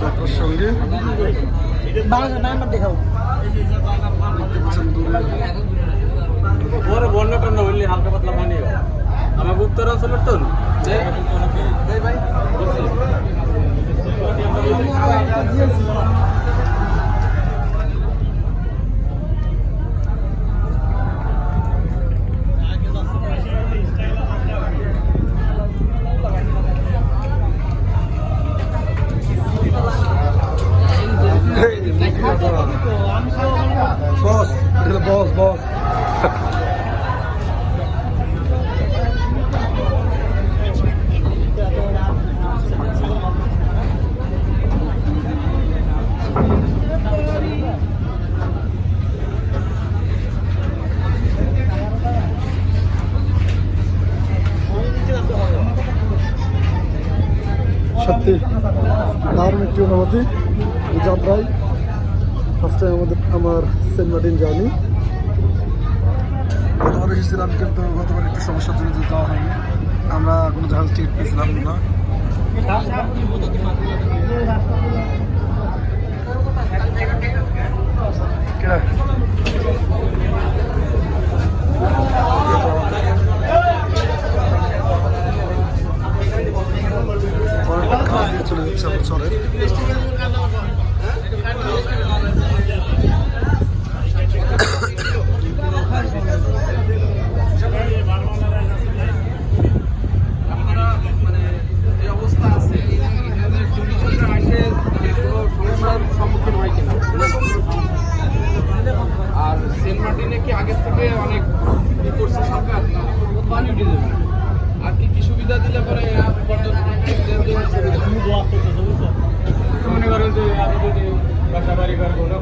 যাত্রার সঙ্গে বন্যা টন্যা হইলে হালকা পাতলা পানি আমাকে উত্তরাঞ্চলের তো ভাই বস এটা বস বস সত্যি দারুণ একটি অনুভূতি এই যাত্রায় ফার্স্ট টাইম আমার সেন্ট মার্টিন জার্নি। গতবার এসেছিলাম কিন্তু গতবার একটু সমস্যার জন্য যাওয়া হয়নি, আমরা কোনো জাহাজ টিকিট পেয়েছিলাম না। চলে যাচ্ছে আমার চলে আর সেন্ট মার্টিনে কি আগের থেকে অনেক করছে সরকার পানি উঠে যাবে আর কি কি সুবিধা দিলে পরে মনে করেন যে আপনি যদি বাসা বাড়ি ঘর কোনো